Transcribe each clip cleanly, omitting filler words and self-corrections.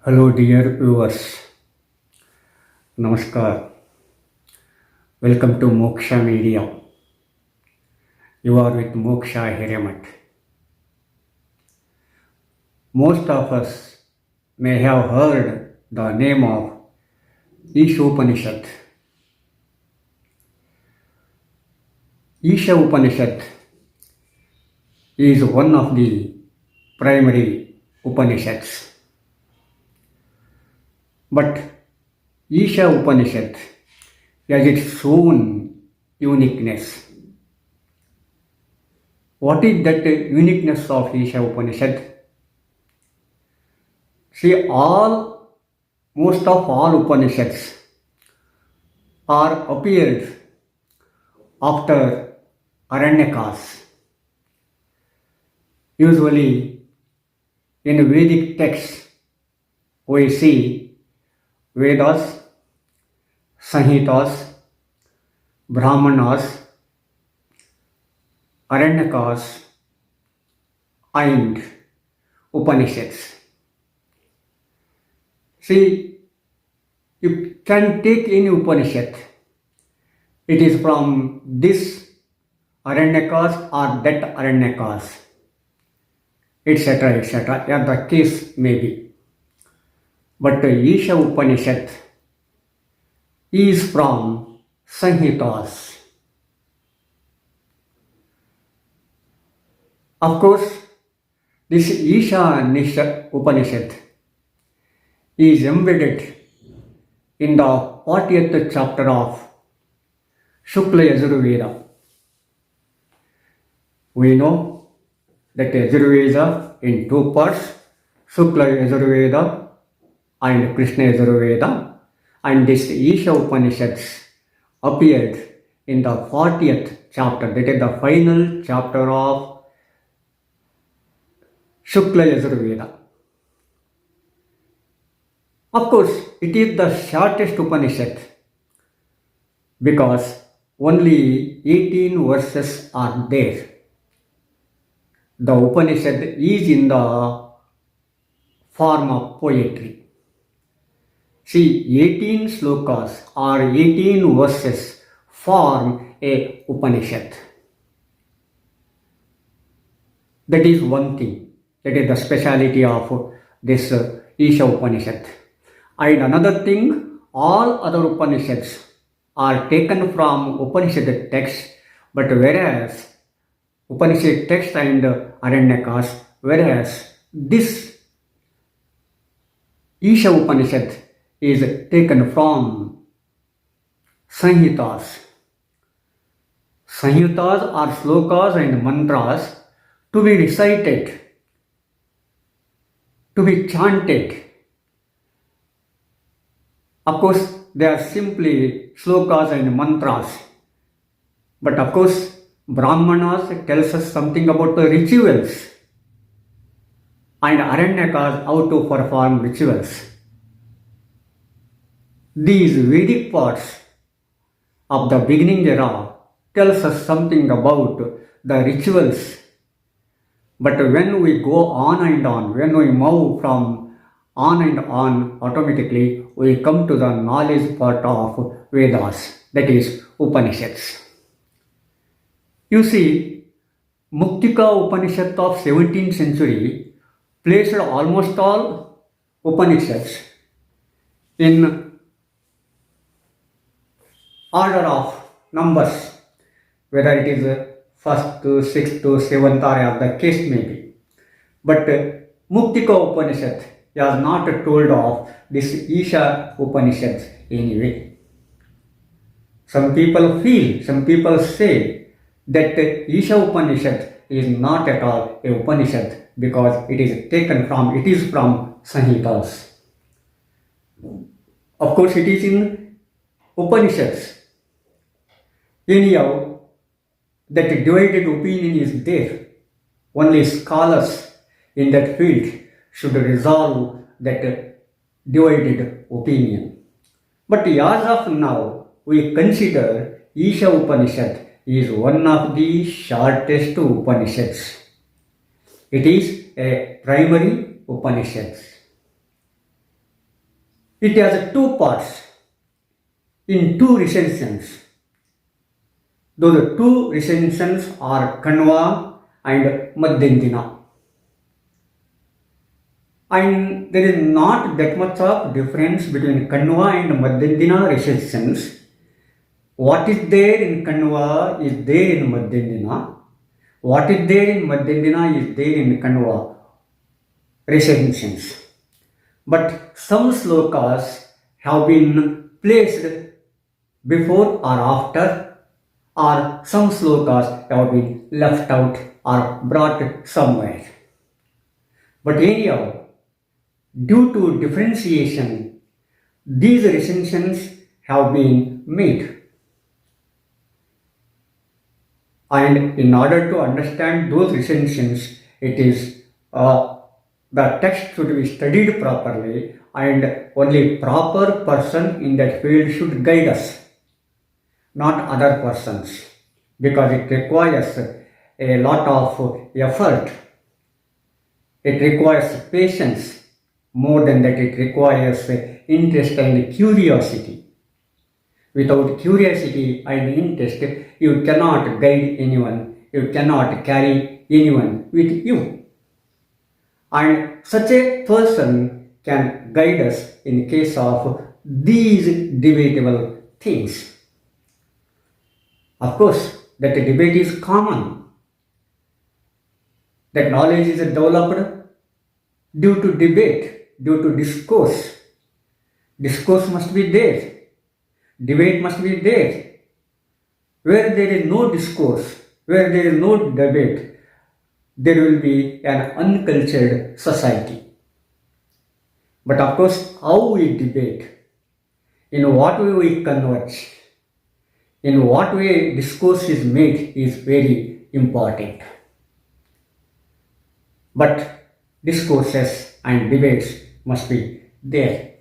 Hello, dear viewers. Namaskar. Welcome to Moksha Media. You are with Moksha Hiramat. Most of us may have heard the name of Isha Upanishad. Isha Upanishad is one of the primary Upanishads. But Isha Upanishad has its own uniqueness. What is that uniqueness of Isha Upanishad? See, most of all Upanishads are appeared after Aranyakas. Usually, in Vedic texts, we see Vedas, Sanhitas, Brahmanas, Aranyakas, and Upanishads. See, you can take any Upanishad. It is from this Aranyakas or that Aranyakas, etc., etc., as the case may be. But Isha Upanishad is from Sanhitas. Of course, this Isha Upanishad is embedded in the 40th chapter of Shukla Yajurveda. We know that Yajurveda in two parts, Shukla Yajurveda and Krishna Yajurveda, and this Isha Upanishads appeared in the 40th chapter, that is the final chapter of Shukla Yajurveda. Of course, it is the shortest Upanishad because only 18 verses are there. The Upanishad is in the form of poetry. See, 18 slokas or 18 verses form a Upanishad. That is one thing. That is the speciality of this Isha Upanishad. And another thing, all other Upanishads are taken from Upanishad text, but whereas Upanishad text and Aranyakas, whereas this Isha Upanishad is taken from Sanhitas. Sanhitas are slokas and mantras to be recited, to be chanted. Of course, they are simply slokas and mantras. But of course, Brahmanas tells us something about the rituals, and Aranyakas how to perform rituals. These Vedic parts of the beginning era tells us something about the rituals. But when we go on and on, when we move from on and on, automatically we come to the knowledge part of Vedas, that is Upanishads. You see, Muktika Upanishad of 17th century placed almost all Upanishads in order of numbers, whether it is first to sixth to seventh or as the case may be. But Muktika Upanishad is not told of this Isha Upanishads anyway. Some people say that Isha Upanishad is not at all a Upanishad because it is from Sanhitas. Of course, it is in Upanishads. Anyhow, that divided opinion is there. Only scholars in that field should resolve that divided opinion. But as of now, we consider Isha Upanishad is one of the shortest Upanishads. It is a primary Upanishad. It has two parts in two recensions. Those two recensions are Kanva and Madhyandina. And there is not that much of difference between Kanva and Madhyandina recensions. What is there in Kanva is there in Madhyandina. What is there in Madhyandina is there in Kanva recensions. But some slokas have been placed before or after, or some slokas have been left out or brought somewhere. But anyhow, due to differentiation, these recensions have been made. And in order to understand those recensions, it is the text should be studied properly, and only proper person in that field should guide us, not other persons, because it requires a lot of effort. It requires patience. More than that, it requires interest and curiosity. Without curiosity and interest, you cannot guide anyone, you cannot carry anyone with you. And such a person can guide us in case of these debatable things. Of course, that debate is common. That knowledge is developed due to debate, due to discourse. Discourse must be there. Debate must be there. Where there is no discourse, where there is no debate, there will be an uncultured society. But of course, how we debate, in what way we converge, in what way discourse is made is very important. But discourses and debates must be there.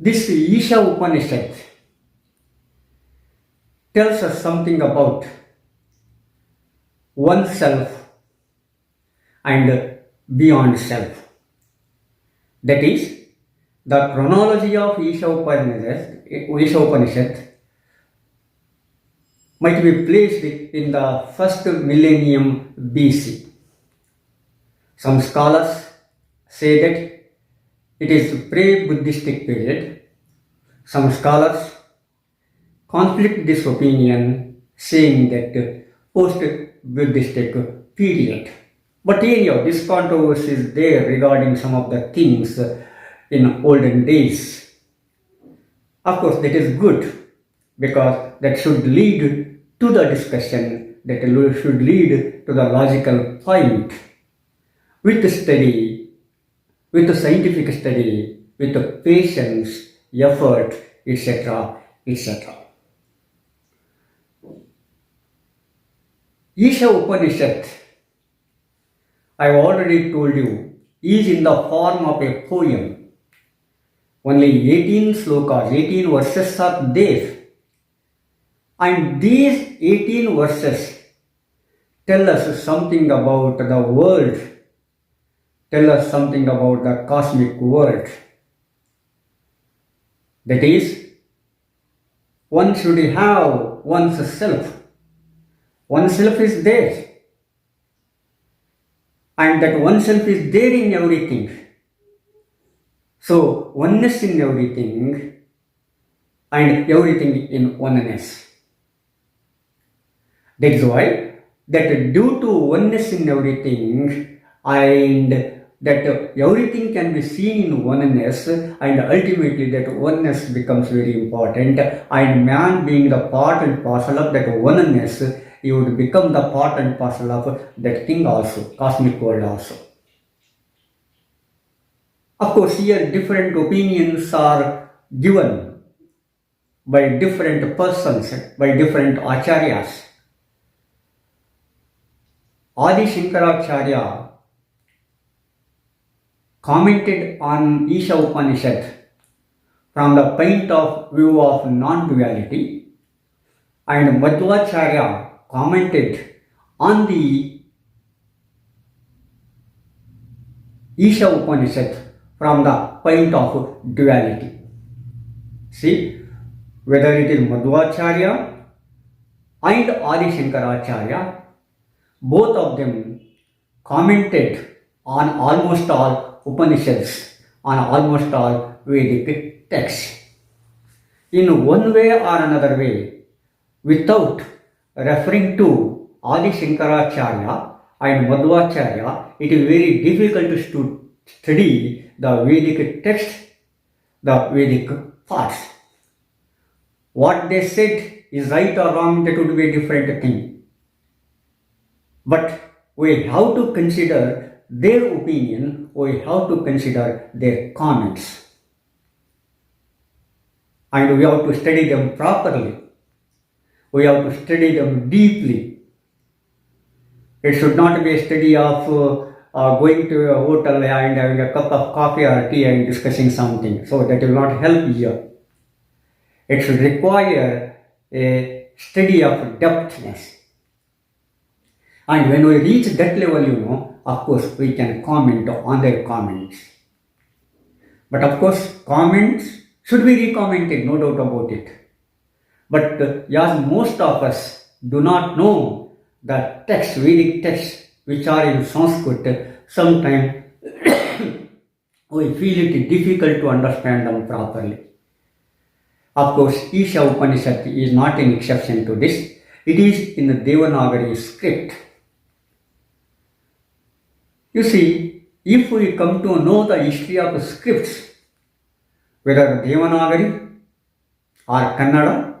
This Isha Upanishad tells us something about oneself and beyond self. That is, the chronology of Isha Upanishad might be placed in the first millennium BC. Some scholars say that it is pre-Buddhistic period. Some scholars conflict this opinion, saying that post-Buddhistic period. But anyhow, this controversy is there regarding some of the things in olden days. Of course, that is good, because that should lead to the discussion, that should lead to the logical point. With the study, with the scientific study, with the patience, effort, etc., etc. Isha Upanishad, I have already told you, is in the form of a poem. Only 18 slokas, 18 verses are there. And these 18 verses tell us something about the world, tell us something about the cosmic world. That is, one should have one's self. Oneself is there. And that oneself is there in everything. So, oneness in everything and everything in oneness. That is why that due to oneness in everything and that everything can be seen in oneness, and ultimately that oneness becomes very important, and man being the part and parcel of that oneness, he would become the part and parcel of that thing also, cosmic world also. Of course, here different opinions are given by different persons, by different acharyas. Adi Shankaracharya commented on Isha Upanishad from the point of view of non-duality, and Madhvacharya commented on the Isha Upanishad from the point of duality. See, whether it is Madhvacharya and Adi Shankaracharya, both of them commented on almost all Upanishads, on almost all Vedic texts. In one way or another way, without referring to Adi Shankaracharya and Madhvacharya, it is very difficult to study the Vedic text, the Vedic parts. What they said is right or wrong, that would be a different thing. But we have to consider their opinion, we have to consider their comments. And we have to study them properly. We have to study them deeply. It should not be a study of going to a hotel and having a cup of coffee or tea and discussing something. So that will not help here. It should require a study of depthness. And when we reach that level, of course, we can comment on their comments. But of course, comments should be recommented, no doubt about it. But as most of us do not know the text, Vedic texts, which are in Sanskrit, sometimes we feel it difficult to understand them properly. Of course, Isha Upanishad is not an exception to this. It is in the Devanagari script. You see, if we come to know the history of the scripts, whether Devanagari or Kannada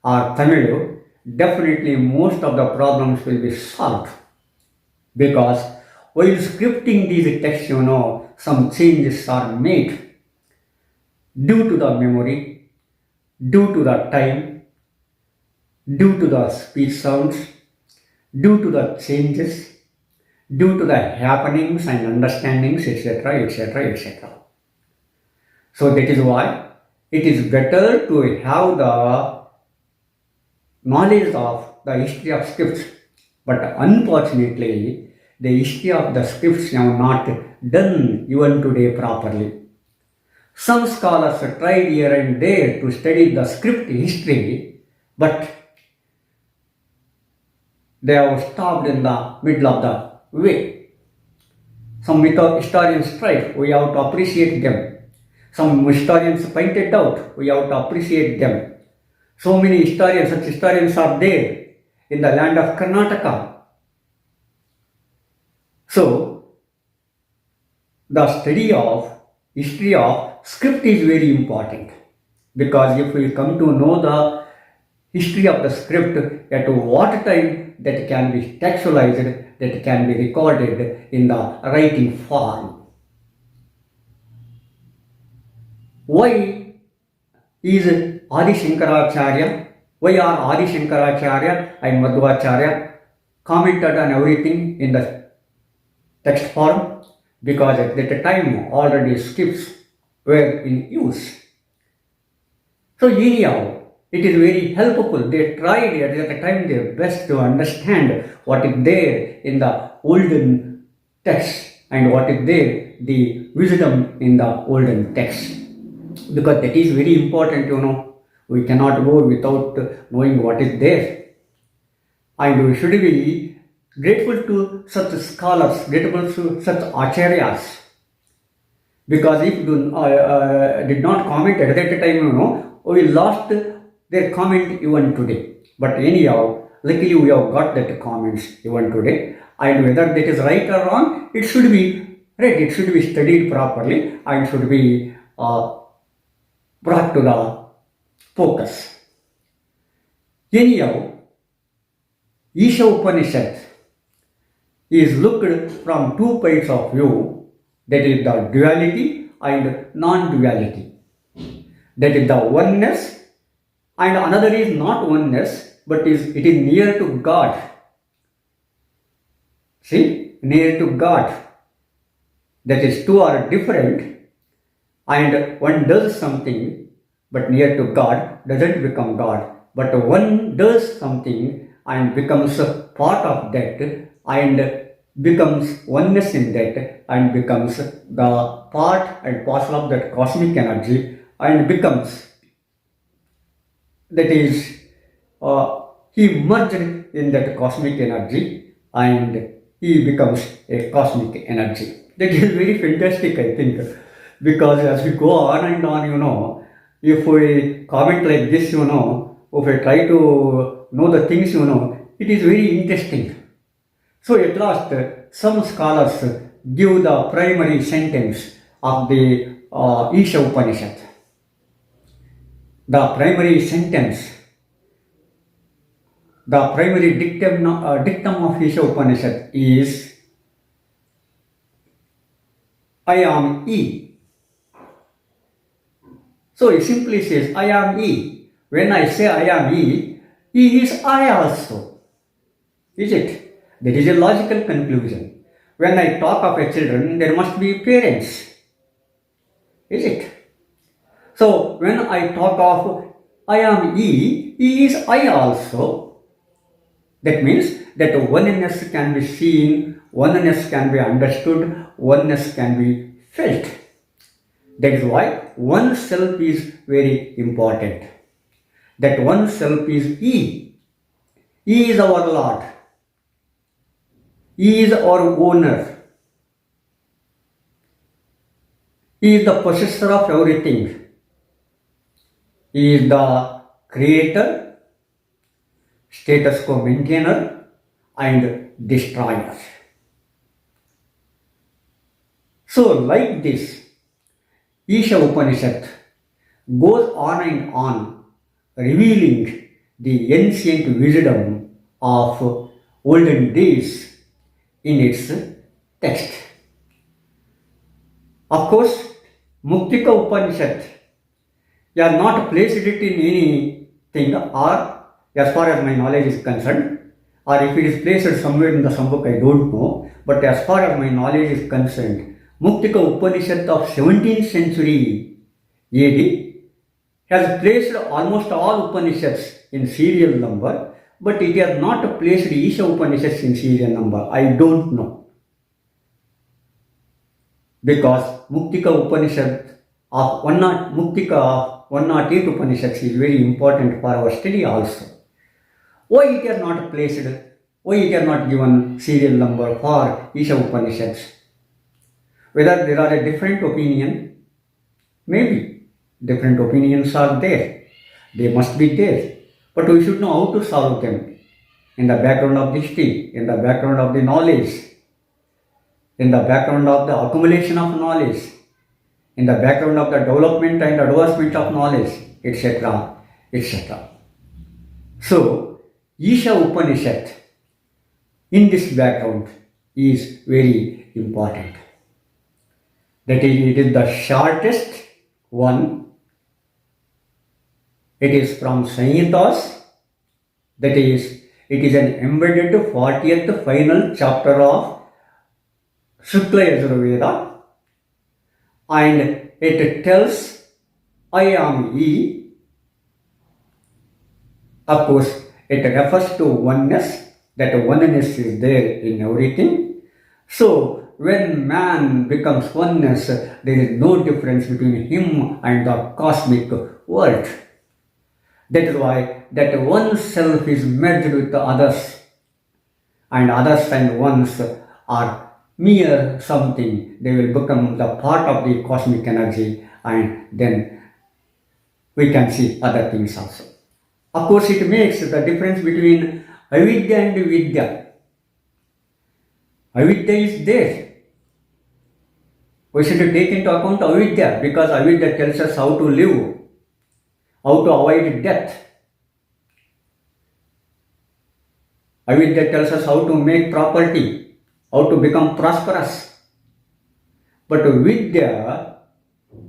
or Tamil, definitely most of the problems will be solved. Because while scripting these texts, some changes are made due to the memory, due to the time, due to the speech sounds, due to the changes, due to the happenings and understandings, etc., etc., etc. So that is why it is better to have the knowledge of the history of scripts. But unfortunately, the history of the scripts have not done even today properly. Some scholars have tried here and there to study the script history, but they have stopped in the middle of the way. Some historians tried, we have to appreciate them. Some historians pointed out, we have to appreciate them. So many historians, such historians are there in the land of Karnataka. So, the study of history of script is very important, because if we come to know the history of the script, at what time that can be textualized, that can be recorded in the writing form. Why is Adi Shankaracharya, why are Adi Shankaracharya and Madhvacharya commented on everything in the text form? Because at that time already scripts were in use. So anyhow, it is very helpful. They tried at that time their best to understand what is there in the olden text and what is there, the wisdom in the olden text. Because that is very important, We cannot go without knowing what is there. And we should be grateful to such scholars, grateful to such acharyas. Because if did not comment at that time, we lost their comment even today. But anyhow, luckily we have got that comments even today. And whether that is right or wrong, it should be read, it should be studied properly and should be brought to the focus. Anyhow, Isha Upanishad is looked from two points of view, that is the duality and non-duality. That is the oneness, and another is not oneness, but it is near to God. See, near to God. That is, two are different, and one does something, but near to God doesn't become God. But one does something and becomes a part of that, and becomes oneness in that and becomes the part and parcel of that cosmic energy and becomes, that is, he merged in that cosmic energy and he becomes a cosmic energy. That is very fantastic, I think, because as we go on and on, if we comment like this, if we try to know the things, it is very interesting. So at last, some scholars give the primary sentence of the Isha Upanishad. The primary sentence, the primary dictum of Isha Upanishad is I am E. So it simply says I am E. When I say I am E, E is I also. Is it? That is a logical conclusion. When I talk of a children, there must be parents. Is it? So when I talk of I am E, E is I also. That means that oneness can be seen, oneness can be understood, oneness can be felt. That is why one self is very important. That one self is E. E is our Lord. He is our owner. He is the possessor of everything. He is the creator, status quo maintainer, and destroyer. So, like this, Isha Upanishad goes on and on, revealing the ancient wisdom of olden days in its text. Of course, Muktika Upanishad, you are not placed it in anything, or as far as my knowledge is concerned, or if it is placed somewhere in the Sambhuk, I don't know, but as far as my knowledge is concerned, Muktika Upanishad of 17th century AD has placed almost all Upanishads in serial number, but it has not placed Isha Upanishads in serial number. I don't know. Because Muktika Upanishad of 108 Upanishads is very important for our study also. Why it has not placed, why it has not given serial number for Isha Upanishads? Whether there are a different opinion, maybe different opinions are there. They must be there. But we should know how to solve them in the background of the history, in the background of the knowledge, in the background of the accumulation of knowledge, in the background of the development and advancement of knowledge, etc., etc. So, Isha Upanishad in this background is very important. That is, it is the shortest one. It is from Samhitas, that is, it is an embedded 40th final chapter of Shukla Yajurveda, and it tells I am E. Of course, it refers to oneness, that oneness is there in everything. So, when man becomes oneness, there is no difference between him and the cosmic world. That is why that one self is merged with the others, and others and ones are mere something. They will become the part of the cosmic energy, and then we can see other things also. Of course, it makes the difference between avidya and vidya. Avidya is there. We should take into account avidya, because avidya tells us how to live, how to avoid death. Avidya tells us how to make property, how to become prosperous. But Vidya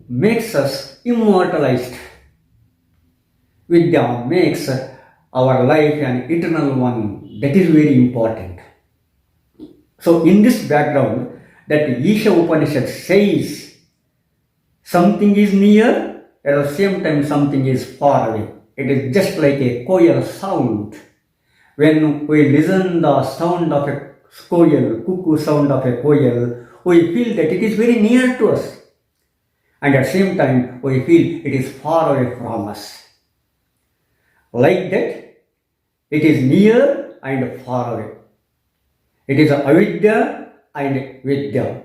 makes us immortalized. Vidya makes our life an eternal one. That is very important. So in this background, that Isha Upanishad says something is near, at the same time something is far away. It is just like a choir sound. When we listen the sound of a koel, cuckoo sound of a koel, we feel that it is very near to us. And at the same time, we feel it is far away from us. Like that, it is near and far away. It is avidya and vidya.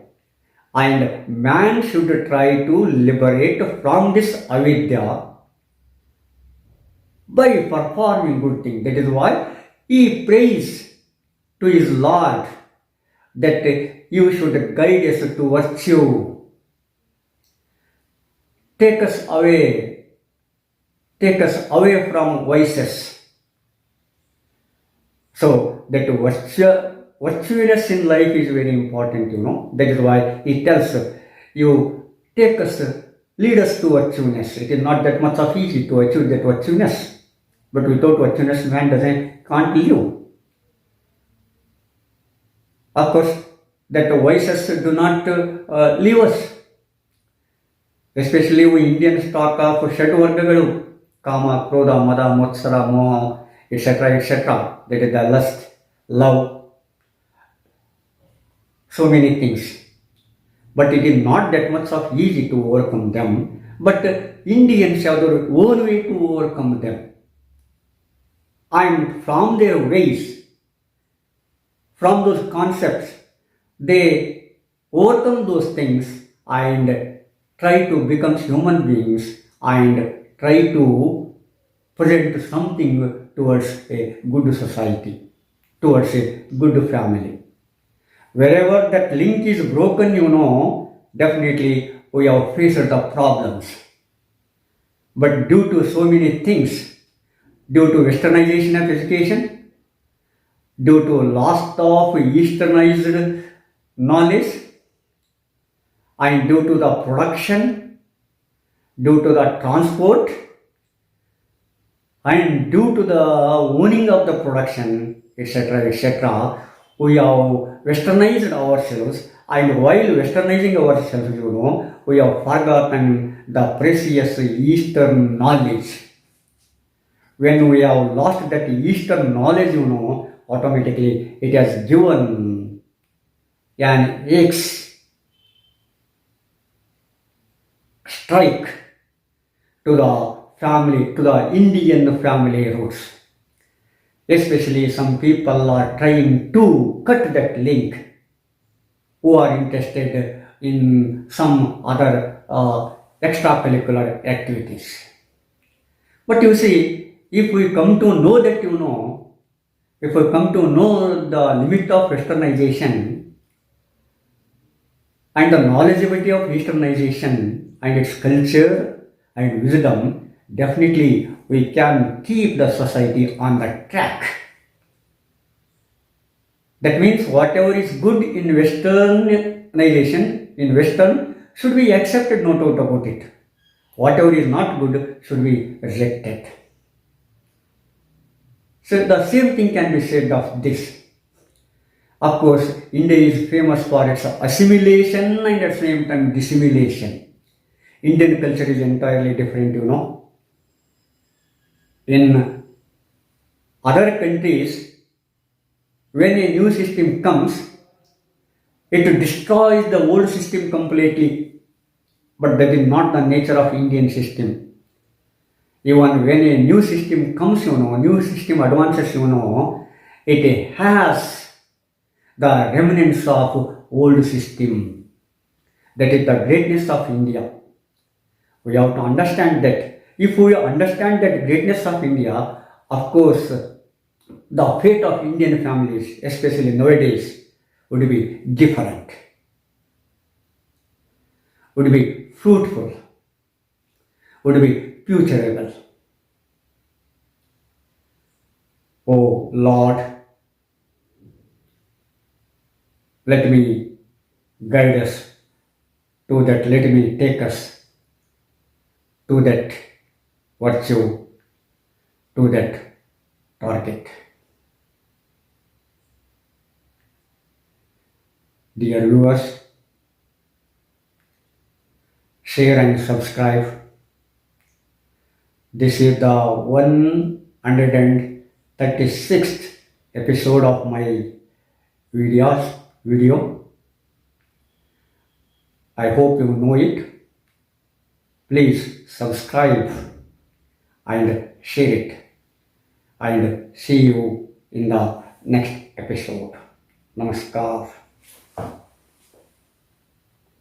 And man should try to liberate from this avidya by performing good things. That is why he prays to his Lord that you should guide us to virtue. Take us away from vices. So that virtuous in life is very important, That is why he tells you, lead us to virtueness. It is not that much of easy to achieve that virtueness. But without virtueness, man can't live. Of course, that vices do not leave us. Especially we Indians talk of Shadvargagalu, Kama, Krodha, Mada, Motsara, Moha, etc., etc. That is the lust, love, so many things. But it is not that much of easy to overcome them. But Indians have their own way to overcome them. And from their ways, from those concepts, they overcome those things and try to become human beings and try to present something towards a good society, towards a good family. Wherever that link is broken, definitely we have faced the problems. But due to so many things, due to westernization of education, due to loss of easternized knowledge, and due to the production, due to the transport, and due to the owning of the production, etc., we have westernized ourselves, and while westernizing ourselves, we have forgotten the precious Eastern knowledge. When we have lost that Eastern knowledge, automatically it has given an axe strike to the family, to the Indian family roots. Especially some people are trying to cut that link who are interested in some other extracurricular activities. But you see, if we come to know that, if we come to know the limit of westernization and the knowledgeability of easternization and its culture and wisdom, definitely we can keep the society on the track. That means whatever is good in westernization, in western, should be accepted, no doubt about it. Whatever is not good should be rejected. So the same thing can be said of this. Of course, India is famous for its assimilation and at the same time dissimulation. Indian culture is entirely different, In other countries, when a new system comes, it destroys the old system completely. But that is not the nature of Indian system. Even when a new system comes, new system advances, it has the remnants of old system. That is the greatness of India. We have to understand that. If we understand that greatness of India, of course, the fate of Indian families, especially nowadays, would be different, would be fruitful, would be futurable. Oh Lord, let me guide us to that, let me take us to that virtue, to that target. Dear viewers, share and subscribe. This is the 136th episode of my video. I hope you know it. Please subscribe and share it. And see you in the next episode. Namaskar.